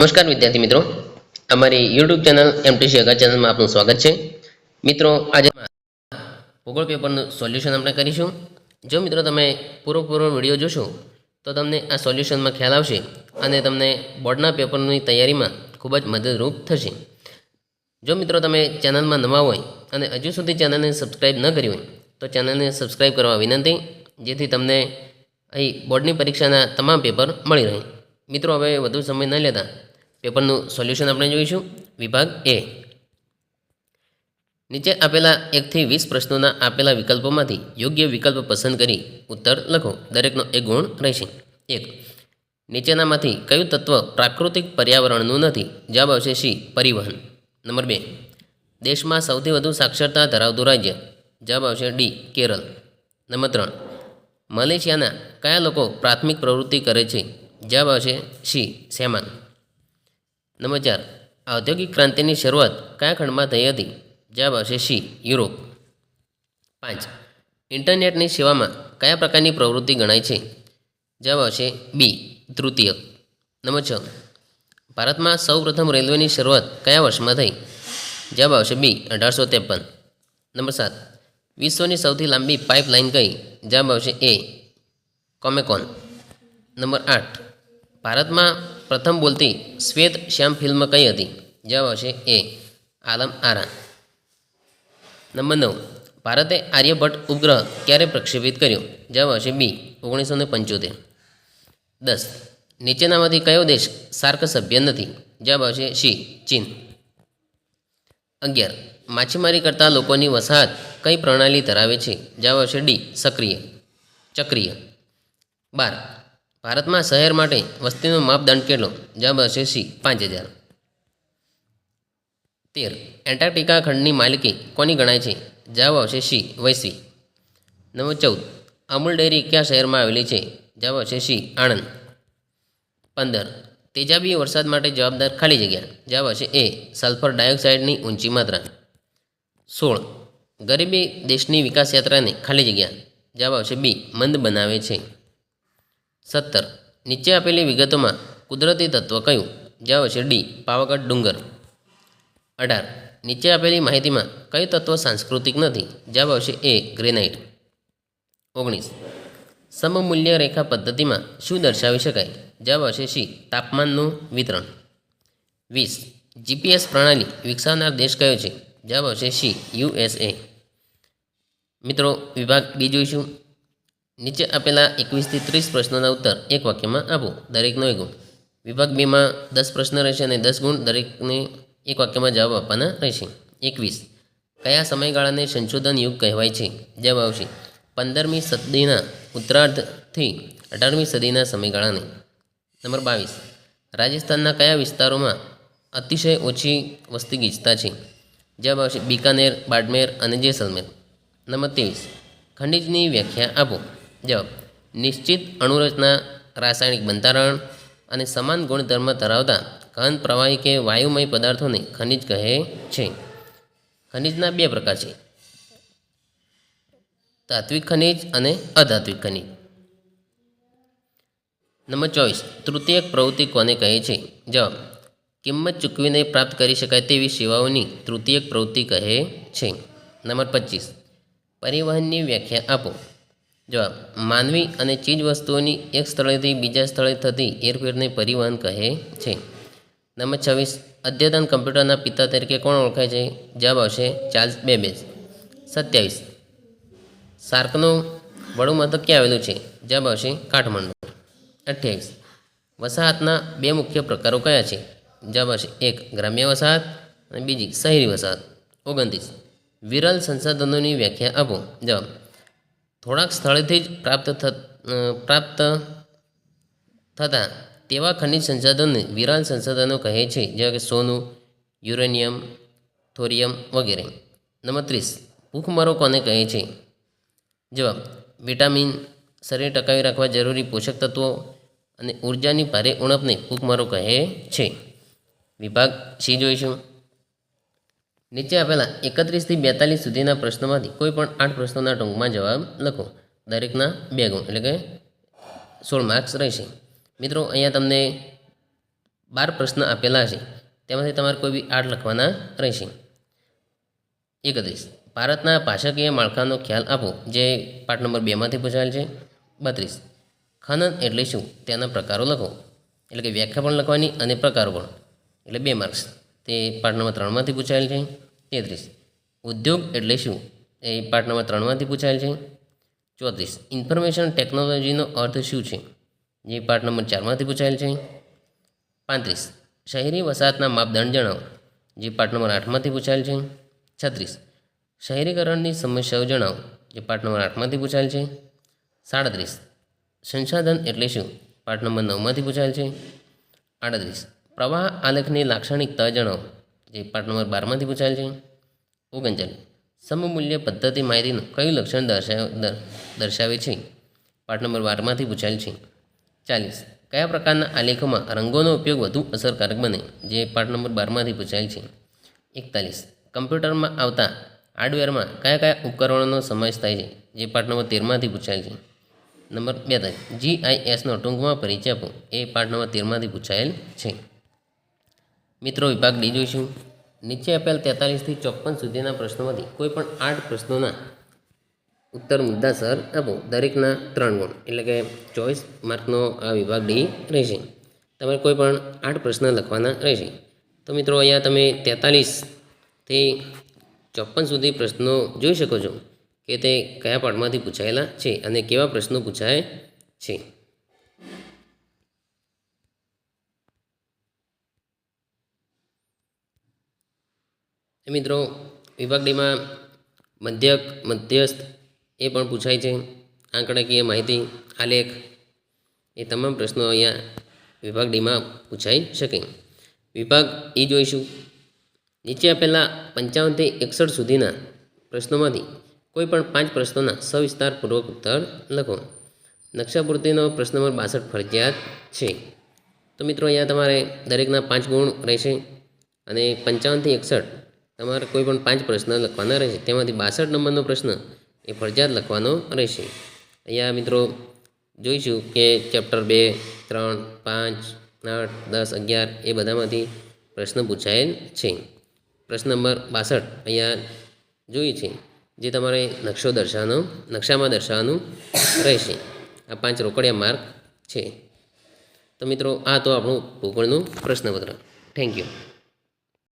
નમસ્કાર વિદ્યાર્થી મિત્રો, અમારી યુટ્યુબ ચેનલ એમટીસી અગા ચેનલમાં આપનું સ્વાગત છે. મિત્રો, આજે ભૂગોળ પેપરનું સોલ્યુશન આપણે કરીશું. જો મિત્રો તમે પૂરો વિડીયો જોશો તો તમને આ સોલ્યુશનમાં ખ્યાલ આવશે અને તમને બોર્ડના પેપરની તૈયારીમાં ખૂબ જ મદદરૂપ થશે. જો મિત્રો તમે ચેનલમાં નવા હોય અને હજુ સુધી ચેનલને સબસ્ક્રાઈબ ન કરી હોય તો ચેનલને સબસ્ક્રાઈબ કરવા વિનંતી, જેથી તમને અહીં બોર્ડની પરીક્ષાના તમામ પેપર મળી રહે. મિત્રો, હવે વધુ સમય ન લેતા પેપરનું સોલ્યુશન આપણે જોઈશું. વિભાગ એ. નીચે આપેલા 1 થી 20 પ્રશ્નોના આપેલા વિકલ્પોમાંથી યોગ્ય વિકલ્પ પસંદ કરી ઉત્તર લખો. દરેકનો એક ગુણ રહેશે. 1. નીચેનામાંથી કયું તત્વ પ્રાકૃતિક પર્યાવરણનું નથી? જવાબ આવશે સી, પરિવહન. નંબર 2. દેશમાં સૌથી વધુ સાક્ષરતા ધરાવતું રાજ્ય? જવાબ આવશે ડી, કેરળ. નંબર 3. મલેશિયાના કયા લોકો પ્રાથમિક પ્રવૃત્તિ કરે છે? જવાબ આવશે સી, સેમાન. નંબર 4. ઔદ્યોગિક ક્રાંતિની શરૂઆત કયા ખંડમાં થઈ હતી? જવાબ આવશે સી, યુરોપ. 5. ઇન્ટરનેટની સેવામાં કયા પ્રકારની પ્રવૃત્તિ ગણાય છે? જવાબ આવશે બી, તૃતીયક. નંબર 6. ભારતમાં સૌપ્રથમ રેલવેની શરૂઆત કયા વર્ષમાં થઈ? જવાબ આવશે બી, 1853. નંબર 7. વિશ્વની સૌથી લાંબી પાઇપલાઇન કઈ? જવાબ આવશે એ, કોમેકોન. નંબર 8. ભારતમાં પ્રથમ બોલતી શ્વેત શ્યામ ફિલ્મ કઈ હતી? જવાબ આવશે એ, આલમ આરા. નંબર 9. ભારતે આર્યભટ્ટ ઉપગ્રહ ક્યારે પ્રક્ષેપિત કર્યો? જવાબ આવશે બી, 1975. 10. નીચેનામાંથી કયો દેશ સાર્ક સભ્ય નથી? જવાબ આવશે સી, ચીન. 11. માછીમારી કરતા લોકોની વસાહત કઈ પ્રણાલી ધરાવે છે? જવાબ આવશે ડી, ચક્રીય. 12. ભારતમાં શહેર માટે વસ્તીનો માપદંડ કેટલો? જવાબ આવશે સી, 5000. 13. એન્ટાર્કટિકા ખંડની માલિકી કોની ગણાય છે? જવાબ આવશે સી, વૈશ્વી. નંબર 14. અમૂલ ડેરી કયા શહેરમાં આવેલી છે? જવાબ આવશે સી, આણંદ. 15. તેજાબી વરસાદ માટે જવાબદાર ખાલી જગ્યા? જવાબ આવશે એ, સલ્ફર ડાયોક્સાઇડની ઊંચી માત્રા. 16. ગરીબી દેશની વિકાસ યાત્રાને ખાલી જગ્યા? જવાબ આવશે બી, મંદ બનાવે છે. 17. નીચે આપેલી વિગતોમાં કુદરતી તત્વ કયું? જવાબ આવશે ડી, પાવાગઢ ડુંગર. 18. નીચે આપેલી માહિતીમાં કયું તત્વ સાંસ્કૃતિક નથી? જવાબ આવશે એ, ગ્રેનાઇટ. 19. સમમૂલ્ય રેખા પદ્ધતિમાં શું દર્શાવી શકાય? જવાબ આવશે સી, તાપમાનનું વિતરણ. 20. જીપીએસ પ્રણાલી વિકસાવનાર દેશ કયો છે? જવાબ આવશે સી, USA. મિત્રો, વિભાગ બી જોઈશું. નીચે આપેલા 21 થી 30 પ્રશ્નોના ઉત્તર એક વાક્યમાં આપો. દરેકનો એક ગુણ. વિભાગ બીમાં 10 પ્રશ્ન રહેશે અને 10 ગુણ. દરેકને એક વાક્યમાં જવાબ આપવાના રહેશે. 21. કયા સમયગાળાને સંશોધન યુગ કહેવાય છે? જવાબ આવશે 15મી સદીના ઉત્તરાર્ધથી 18મી સદીના સમયગાળાને. નંબર 22. રાજસ્થાનના કયા વિસ્તારોમાં અતિશય ઓછી વસ્તી ગીચતા છે? જવાબ આવશે બિકાનેર, બાડમેર અને જેસલમેર. નંબર 23. ખનિજની વ્યાખ્યા આપો. જવાબ: નિશ્ચિત અણુરચના, રાસાયણિક બંધારણ અને સમાન ગુણધર્મ ધરાવતા ઘન, પ્રવાહી કે વાયુમય પદાર્થોને ખનિજ કહે છે. ખનિજના 2 પ્રકાર છે, તાત્વિક ખનિજ અને અધાત્વિક ખનિજ. નંબર 24. તૃતીયક પ્રવૃત્તિ કોને કહે છે? જવાબ: કિંમત ચૂકવીને પ્રાપ્ત કરી શકાય તેવી સેવાઓની તૃતીયક પ્રવૃત્તિ કહે છે. નંબર 25. પરિવહનની વ્યાખ્યા આપો. જવાબ: માનવી અને ચીજ વસ્તુઓની એક સ્થળેથી બીજા સ્થળે થતી હેરફેરને પરિવહન કહે છે. નંબર 26. અદ્યતન કમ્પ્યુટરના પિતા તરીકે કોણ ઓળખાય છે? જવાબ આવશે ચાર્લ્સ બેબેજ. 27. સાર્કનું વડું મથક ક્યાં આવેલું છે? જવાબ આવશે કાઠમંડુ. 28. વસાહતના 2 મુખ્ય પ્રકારો કયા છે? જવાબ આવશે 1 ગ્રામ્ય વસાહત અને બીજી શહેરી વસાહત. 29. વિરલ સંસાધનોની વ્યાખ્યા આપો. જવાબ: થોડાક સ્થળેથી જ પ્રાપ્ત થતા તેવા ખનિજ સંસાધનોને વિરલ સંસાધનો કહે છે, જેવા કે સોનું, યુરેનિયમ, થોરિયમ વગેરે. નંબર 30. ભૂખમરો કોને કહે છે? જવાબ: વિટામિન, શરીર ટકાવી રાખવા જરૂરી પોષક તત્વો અને ઉર્જાની ભારે ઉણપને ભૂખમરો કહે છે. વિભાગ સી જોઈશું. નીચે આપેલા 31 થી 42 સુધીના પ્રશ્નોમાંથી કોઈ પણ 8 પ્રશ્નોના ટૂંકમાં જવાબ લખો. દરેકના 2 ગુણ, એટલે કે 16 માર્ક્સ રહેશે. મિત્રો, અહીંયા તમને 12 પ્રશ્ન આપેલા છે, તેમાંથી તમારે કોઈ બી 8 લખવાના રહેશે. 31. ભારતના ભાષાકીય માળખાનો ખ્યાલ આપો, જે પાઠ નંબર 2માંથી પૂછાયેલ છે. 32. ખનન એટલે શું, તેના પ્રકારો લખો, એટલે કે વ્યાખ્યા પણ લખવાની અને પ્રકારો પણ, એટલે 2 માર્ક્સ, તે પાઠ નંબર 3માંથી પૂછાયેલ છે. 33. ઉદ્યોગ એટલે શું, એ પાઠ નંબર 3માંથી પૂછાયેલ છે. 34. ઇન્ફોર્મેશન ટેકનોલોજીનો અર્થ શું છે, જે પાઠ નંબર 4માંથી પૂછાયેલ છે. 35. શહેરી વસાહતના માપદંડ જણાવો, જે પાઠ નંબર 8માંથી પૂછાયેલ છે. 36. શહેરીકરણની સમસ્યાઓ જણાવો, જે પાઠ નંબર 8માંથી પૂછાયેલ છે. 37. સંસાધન એટલે શું, પાઠ નંબર 9માંથી પૂછાયેલ છે. 38. પ્રવાહ આલેખની લાક્ષણિકતા જણાવો, જે પાઠ નંબર 12માંથી પૂછાયેલ છે. 39. સમમૂલ્ય પદ્ધતિ માહિતીનું કયું લક્ષણ દર્શાવે છે, પાઠ નંબર 12માંથી પૂછાયેલ છે. 40. કયા પ્રકારના આલેખોમાં રંગોનો ઉપયોગ વધુ અસરકારક બને, જે પાઠ નંબર 12માંથી પૂછાયેલ છે. 41. કમ્પ્યુટરમાં આવતા હાર્ડવેરમાં કયા ઉપકરણોનો સમાવેશ થાય છે, જે પાઠ નંબર 13માંથી પૂછાયેલ છે. નંબર 42. GISનો ટૂંકમાં પરિચય આપો, એ પાઠ નંબર 13માંથી પૂછાયેલ છે. મિત્રો, વિભાગ ડી જોઈશું. નીચે આપેલ 43 થી 54 સુધીના પ્રશ્નોમાંથી કોઈ પણ 8 પ્રશ્નોના ઉત્તર મુદ્દાસર આપો, દરેકના 3 ગુણ, એટલે કે 24 માર્કનો આ વિભાગ ડી રહેશે. તમારે કોઈ પણ 8 પ્રશ્ન લખવાના રહેશે. તો મિત્રો, અહીંયા તમે 43 થી 54 સુધી પ્રશ્નો જોઈ શકો છો કે તે કયા પાઠમાંથી પૂછાયેલા છે અને કેવા પ્રશ્નો પૂછાય છે. મિત્રો, વિભાગ ડીમાં મધ્યસ્થ એ પણ પૂછાય છે. આંકડાકીય માહિતી, આલેખ, એ તમામ પ્રશ્નો અહીંયા વિભાગ ડીમાં પૂછાઈ શકે. વિભાગ ઈ જોઈશું. નીચે આપેલા 55 થી 61 સુધીના પ્રશ્નોમાંથી કોઈ પણ 5 પ્રશ્નોના સવિસ્તારપૂર્વક ઉત્તર લખો. નકશાપૂર્તિનો પ્રશ્ન નંબર 62 ફરજિયાત છે. તો મિત્રો, અહીંયા તમારે દરેકના 5 ગુણ રહેશે અને 55 થી 61 તમારે કોઈ પણ 5 પ્રશ્ન લખવાના રહેશે. તેમાંથી 62 નંબરનો પ્રશ્ન એ ફરજિયાત લખવાનો રહેશે. અહીંયા મિત્રો જોઈશું કે ચેપ્ટર 2, 3, 5, 8, 10, 11 એ બધામાંથી પ્રશ્ન પૂછાયેલ છે. પ્રશ્ન નંબર 62 અહીંયા જોઈએ છે, જે તમારે નકશામાં દર્શાવવાનું રહેશે. આ 5 રોકડિયા માર્ક છે. તો મિત્રો, આ તો આપણું ભૂગોળનું પ્રશ્નપત્ર. Thank you.